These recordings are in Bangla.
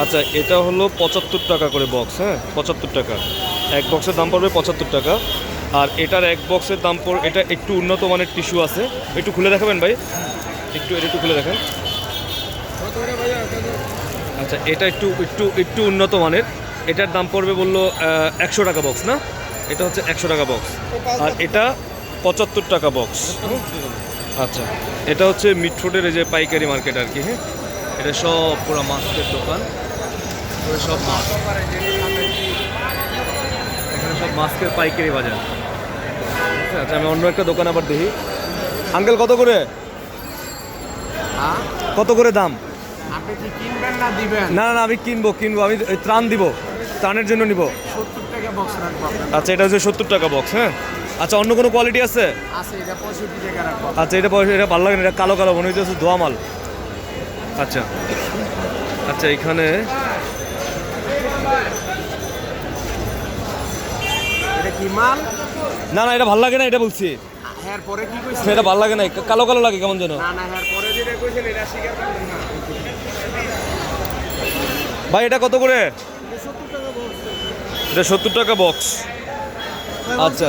আচ্ছা, এটা হলো 75 টাকা করে বক্স, হ্যাঁ 75 টাকা। এক বক্সের দাম পড়বে 75 টাকা। আর এটার এক বক্সের দাম এটা একটু উন্নত মানের টিস্যু আছে, একটু খুলে দেখাবেন ভাই, এটা একটু খুলে দেখেন। আচ্ছা, এটা একটু একটু একটু উন্নত মানের, এটার দাম পড়বে বললো 100 টাকা বক্স না, এটা হচ্ছে 100 টাকা বক্স। আর এটা 75 টাকা বক্স। আচ্ছা, এটা হচ্ছে মিটফুডের এই যে পাইকারি মার্কেট আর কি, হ্যাঁ এটা সব পুরো মাছের দোকান, সব মাছ, এখানে সব মাছের পাইকারি বাজার। আচ্ছা, আমি অন্য একটা দোকান আবার দেখি। আঙ্কেল কত করে, কত করে দাম? আপনি কি কিনবেন না দিবেন? না না, আমি কিনবো, আমি ত্রাণ দিব, ত্রাণের জন্য নিব। 70 টাকা বক্স রাখবো। আচ্ছা, এটা হচ্ছে 70 টাকা বক্স, হ্যাঁ। আচ্ছা, অন্য কোনো কোয়ালিটি আছে? আছে, এটা 65 টাকা রাখবো। আচ্ছা, এটা ভালো লাগে না, এটা কালো কালো মনে হচ্ছে ধোয়া মাল। আচ্ছা আচ্ছা, এখানে এটা কি মাল? না না, এটা ভালো লাগে না, এটা বলছি। এর পরে কি কইছেন? এটা ভালো লাগে না, কালো কালো লাগে কেমন যেন। না না, এর পরে যেটা কইছেন এটা স্বীকার করবেন না। ভাই এটা কত করে? এটা 70 টাকা বক্স। আচ্ছা,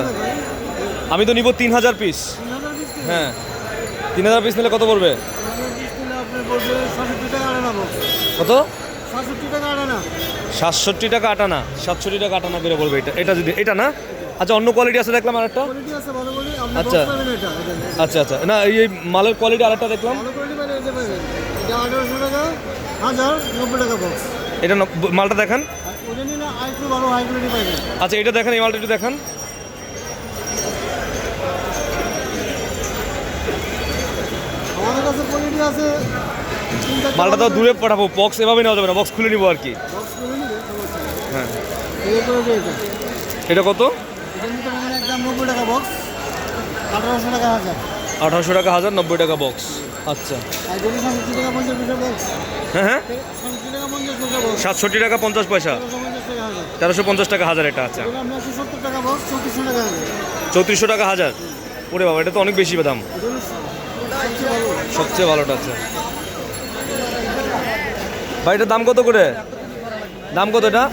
আমি তো নিব 3000 পিস। হ্যাঁ, 3000 পিস নিলে কত পড়বে? কত? 67 টাকা আটানা, 67 টাকা আটানা করে বলবে। এটা যদি এটা না, আচ্ছা অন্য কোয়ালিটি আছে দেখলাম আরেকটা। আচ্ছা আচ্ছা আচ্ছা, না এই মালের কোয়ালিটি আরেকটা দেখলাম। এটা মালটা দেখান। আচ্ছা, এটা দেখেন, এই মালটা একটু দেখান। মালটা তো দূরে পাঠাবো, বক্স এভাবে নেওয়া যাবে না, বক্স খুলে নিবো আর কি। হ্যাঁ, এটা কত? 1800 টাকা হাজার, 90 টাকা বক্স। আচ্ছা হ্যাঁ হ্যাঁ, 67 টাকা 50 পয়সা, 1350 টাকা হাজার এটা। আচ্ছা, 3400 টাকা হাজার। ওরে বাবা, এটা তো অনেক বেশি দাম। সবচেয়ে ভালোটা। আচ্ছা ভাই, এটার দাম কত করে? দাম কত এটা?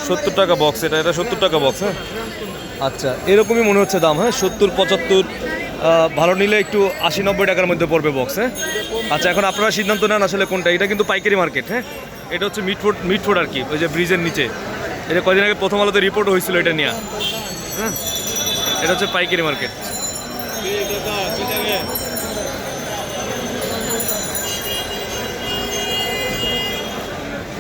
70 টাকা বক্স। এটা 70 টাকা বক্স, হ্যাঁ। আচ্ছা, এরকমই মনে হচ্ছে দাম, হ্যাঁ 70 75, ভালো নিলে একটু 80-90 টাকার মধ্যে পড়বে বক্স, হ্যাঁ। আচ্ছা, এখন আপনারা সিদ্ধান্ত নেন আসলে কোনটা। এটা কিন্তু পাইকারি মার্কেট, হ্যাঁ। এটা হচ্ছে মিটফুড আর কি, ওই যে ব্রিজের নিচে। এটা কদিন আগে প্রথম আলোতে রিপোর্ট হয়েছিল এটা নিয়ে, হ্যাঁ। এটা হচ্ছে পাইকারি মার্কেট।